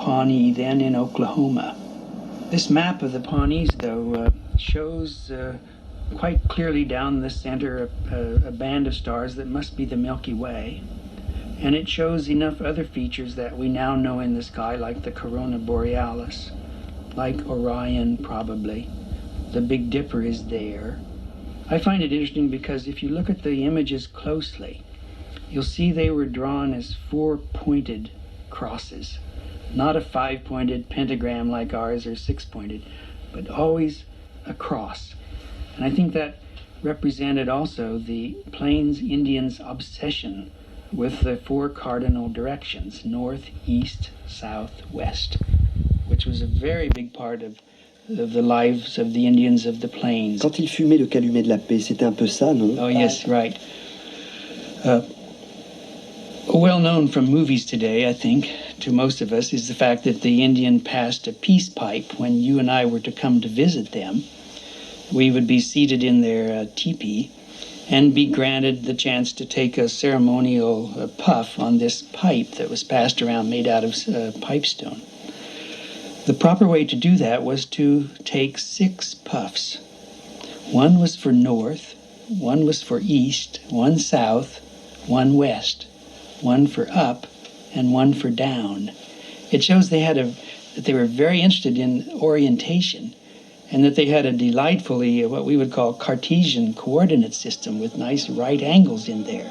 Pawnee, then in Oklahoma. This map of the Pawnees, though, shows quite clearly down the center a band of stars that must be the Milky Way. And it shows enough other features that we now know in the sky, like the Corona Borealis, like Orion probably. The Big Dipper is there. I find it interesting because if you look at the images closely, you'll see they were drawn as four-pointed crosses, not a five-pointed pentagram like ours or six-pointed, but always a cross. And I think that represented also the Plains Indians' obsession with the four cardinal directions, north, east, south, west, which was a very big part of the lives of the Indians of the Plains. Quand il fumait le calumet de la paix, c'était un peu ça, non? Oh, yes, right. Well known from movies today, I think, to most of us, is the fact that the Indian passed a peace pipe when you and I were to come to visit them. We would be seated in their teepee and be granted the chance to take a ceremonial puff on this pipe that was passed around made out of pipestone. The proper way to do that was to take 6 puffs. One was for north, one was for east, one south, one west, one for up, and one for down. It shows that they were very interested in orientation, and that they had a delightfully, what we would call Cartesian coordinate system with nice right angles in there.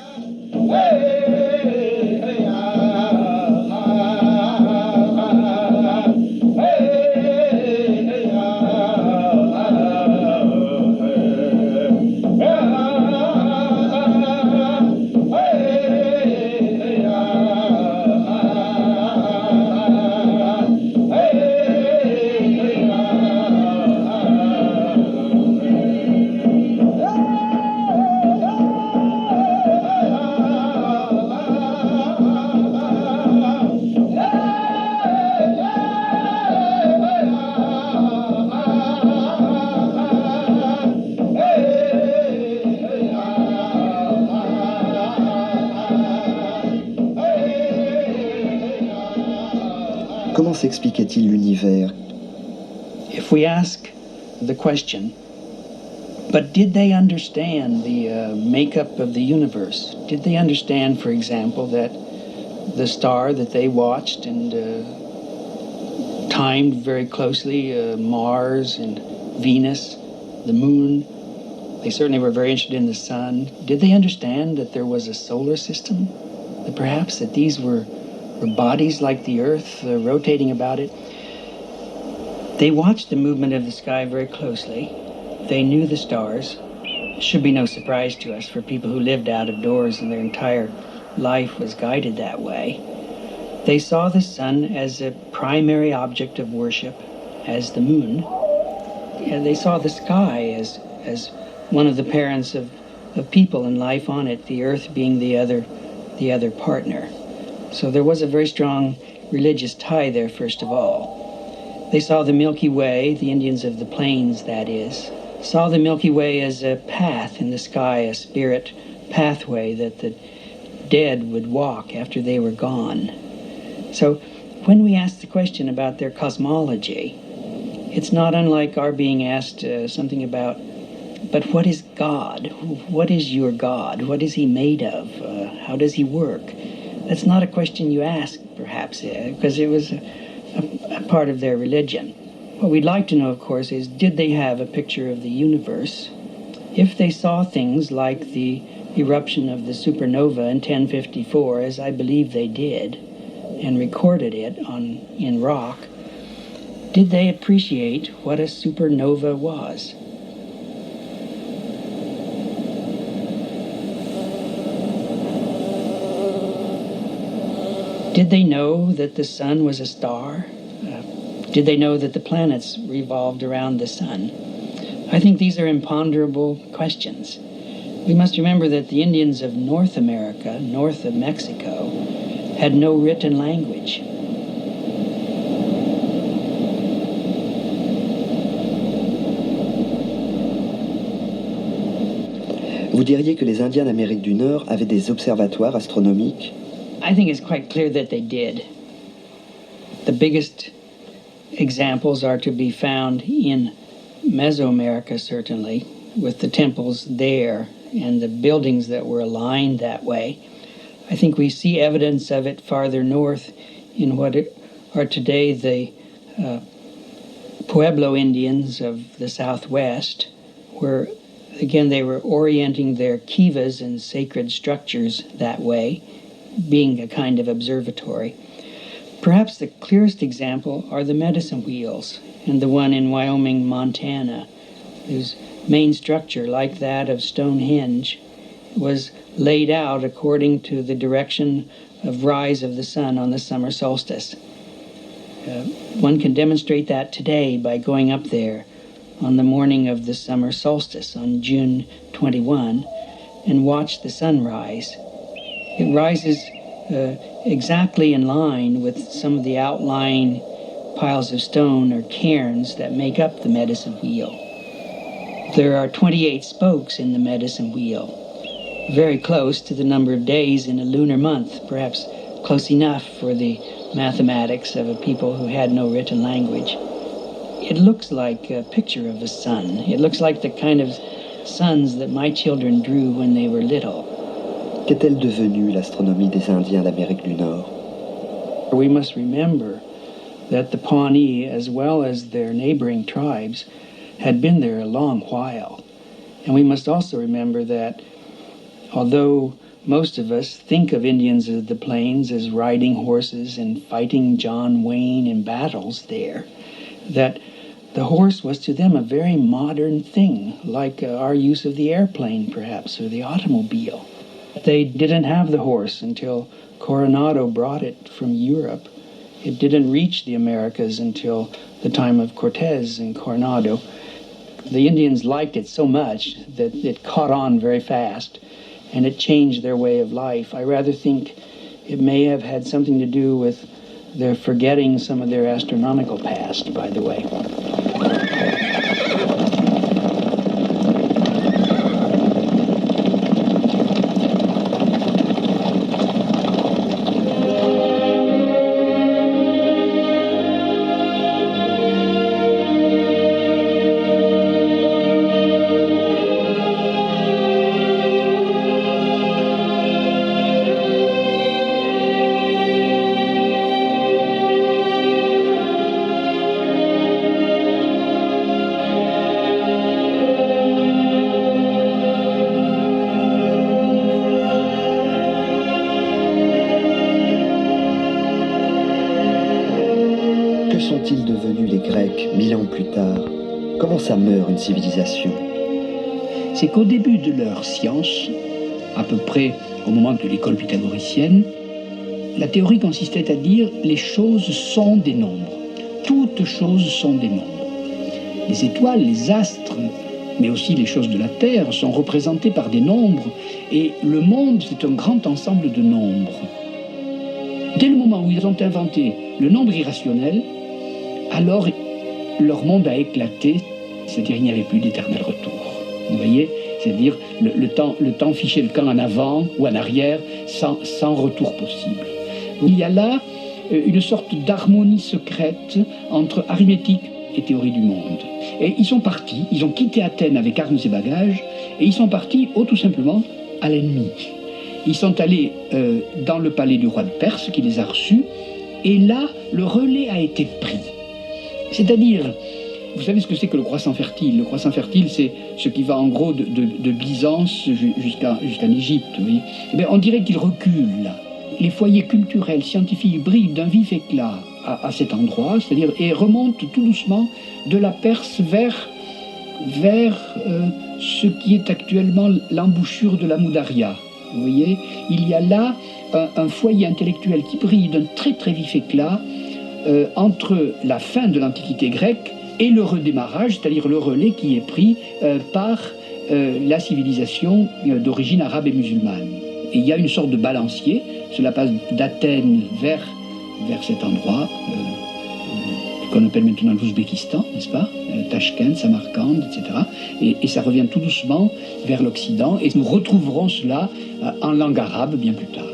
Comment s'expliquait-il l'univers? If we ask the question, but did they understand the makeup of the universe? Did they understand, for example, that the star that they watched and timed very closely, Mars and Venus, the moon, they certainly were very interested in the sun. Did they understand that there was a solar system? That perhaps that these were bodies like the Earth rotating about it? They watched the movement of the sky very closely. They knew the stars. It should be no surprise to us for people who lived out of doors and their entire life was guided that way. They saw the sun as a primary object of worship, as the moon. And they saw the sky as one of the parents of people and life on it, the Earth being the other partner. So there was a very strong religious tie there, first of all. They saw the Milky Way, the Indians of the Plains, that is, saw the Milky Way as a path in the sky, a spirit pathway that the dead would walk after they were gone. So when we ask the question about their cosmology, it's not unlike our being asked something about, but what is God? What is your God? What is he made of? How does he work? That's not a question you ask, perhaps, because it was a part of their religion. What we'd like to know, of course, is did they have a picture of the universe? If they saw things like the eruption of the supernova in 1054, as I believe they did, and recorded it in rock, did they appreciate what a supernova was? Did they know that the sun was a star? Did they know that the planets revolved around the sun? I think these are imponderable questions. We must remember that the Indians of North America, north of Mexico, had no written language. Vous diriez que les Indiens d'Amérique du Nord avaient des observatoires astronomiques? I think it's quite clear that they did. The biggest examples are to be found in Mesoamerica, certainly, with the temples there and the buildings that were aligned that way. I think we see evidence of it farther north in what are today the Pueblo Indians of the Southwest, where, again, they were orienting their kivas and sacred structures that way, being a kind of observatory. Perhaps the clearest example are the medicine wheels, and the one in Wyoming, Montana, whose main structure, like that of Stonehenge, was laid out according to the direction of rise of the sun on the summer solstice. One can demonstrate that today by going up there on the morning of the summer solstice on June 21 and watch the sun rise. It rises exactly in line with some of the outlying piles of stone or cairns that make up the medicine wheel. There are 28 spokes in the medicine wheel, very close to the number of days in a lunar month, perhaps close enough for the mathematics of a people who had no written language. It looks like a picture of a sun. It looks like the kind of suns that my children drew when they were little. Qu'est-elle devenue, l'astronomie des Indiens d'Amérique du Nord? We must remember that the Pawnee, as well as their neighboring tribes, had been there a long while. And we must also remember that although most of us think of Indians of the plains as riding horses and fighting John Wayne in battles there, that the horse was to them a very modern thing, like our use of the airplane, perhaps, or the automobile. They didn't have the horse until Coronado brought it from Europe. It didn't reach the Americas until the time of Cortez and Coronado. The Indians liked it so much that it caught on very fast, and it changed their way of life. I rather think it may have had something to do with their forgetting some of their astronomical past, by the way. Que sont-ils devenus les Grecs 1000 ans plus tard? Comment ça meurt une civilisation? C'est qu'au début de leur science, à peu près au moment de l'école pythagoricienne, la théorie consistait à dire les choses sont des nombres. Toutes choses sont des nombres. Les étoiles, les astres, mais aussi les choses de la Terre sont représentées par des nombres, et le monde, c'est un grand ensemble de nombres. Dès le moment où ils ont inventé le nombre irrationnel, alors leur monde a éclaté, c'est-à-dire il n'y avait plus d'éternel retour. Vous voyez, c'est-à-dire le temps fichait le camp en avant ou en arrière sans retour possible. Il y a là une sorte d'harmonie secrète entre arithmétique et théorie du monde. Et ils sont partis, ils ont quitté Athènes avec armes et bagages, et ils sont partis tout simplement à l'ennemi. Ils sont allés dans le palais du roi de Perse qui les a reçus, et là, le relais a été pris. C'est-à-dire, vous savez ce que c'est que le croissant fertile? Le croissant fertile, c'est ce qui va en gros de Byzance jusqu'en Égypte. Vous voyez, eh bien, on dirait qu'il recule là. Les foyers culturels, scientifiques brillent d'un vif éclat à cet endroit, c'est-à-dire, et remontent tout doucement de la Perse vers ce qui est actuellement l'embouchure de la Moudaria. Vous voyez, il y a là un foyer intellectuel qui brille d'un très très vif éclat entre la fin de l'Antiquité grecque et le redémarrage, c'est-à-dire le relais qui est pris par la civilisation d'origine arabe et musulmane. Et il y a une sorte de balancier, cela passe d'Athènes vers cet endroit qu'on appelle maintenant l'Ouzbékistan, n'est-ce pas? Tachkent, Samarcande, etc. Et ça revient tout doucement vers l'Occident, et nous retrouverons cela en langue arabe bien plus tard.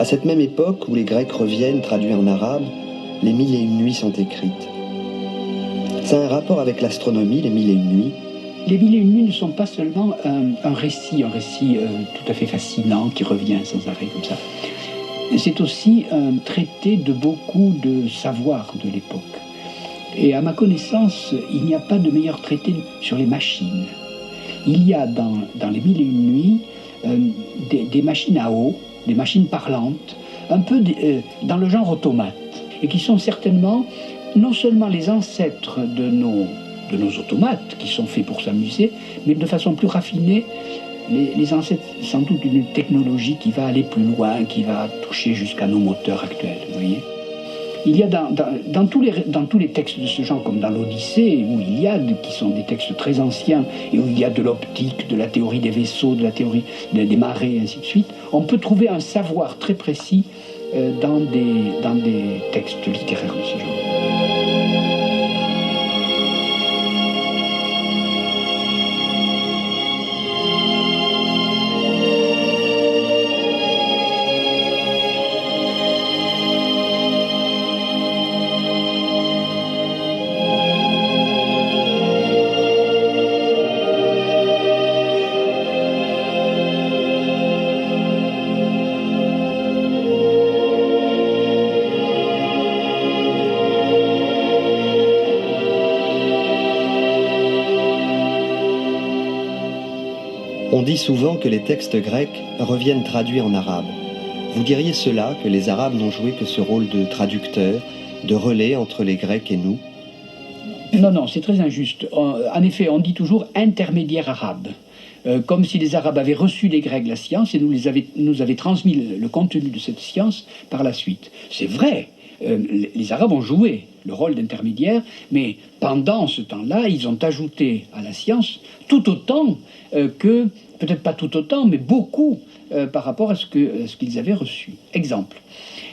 À cette même époque où les Grecs reviennent traduits en arabe, les 1001 nuits sont écrites. Ça a un rapport avec l'astronomie, les 1001 nuits. Les 1001 nuits ne sont pas seulement un récit tout à fait fascinant qui revient sans arrêt comme ça. C'est aussi un traité de beaucoup de savoirs de l'époque. Et à ma connaissance, il n'y a pas de meilleur traité sur les machines. Il y a dans les 1001 nuits des machines à eau, des machines parlantes, un peu dans le genre automate, et qui sont certainement non seulement les ancêtres de nos automates, qui sont faits pour s'amuser, mais de façon plus raffinée, les ancêtres sans doute d'une technologie qui va aller plus loin, qui va toucher jusqu'à nos moteurs actuels, vous voyez. Il y a dans tous les textes de ce genre, comme dans l'Odyssée, où qui sont des textes très anciens, et où il y a de l'optique, de la théorie des vaisseaux, de la théorie des marées, et ainsi de suite, on peut trouver un savoir très précis dans des textes littéraires de ce genre. On dit souvent que les textes grecs reviennent traduits en arabe. Vous diriez cela, que les Arabes n'ont joué que ce rôle de traducteur, de relais entre les Grecs et nous? Non, c'est très injuste. En effet, on dit toujours intermédiaire arabe, comme si les Arabes avaient reçu des Grecs la science et nous avaient transmis le contenu de cette science par la suite. C'est vrai, les Arabes ont joué le rôle d'intermédiaire, mais pendant ce temps-là, ils ont ajouté à la science tout autant que, peut-être pas tout autant, mais beaucoup par rapport à ce qu'ils avaient reçu. Exemple,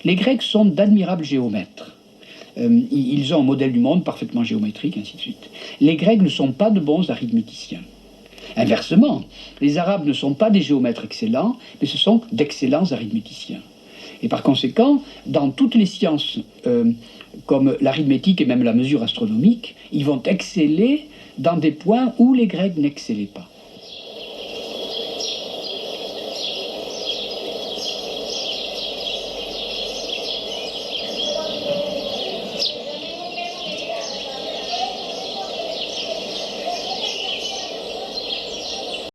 les Grecs sont d'admirables géomètres. Ils ont un modèle du monde parfaitement géométrique, ainsi de suite. Les Grecs ne sont pas de bons arithméticiens. Inversement, les Arabes ne sont pas des géomètres excellents, mais ce sont d'excellents arithméticiens. Et par conséquent, dans toutes les sciences comme l'arithmétique et même la mesure astronomique, ils vont exceller dans des points où les Grecs n'excellaient pas.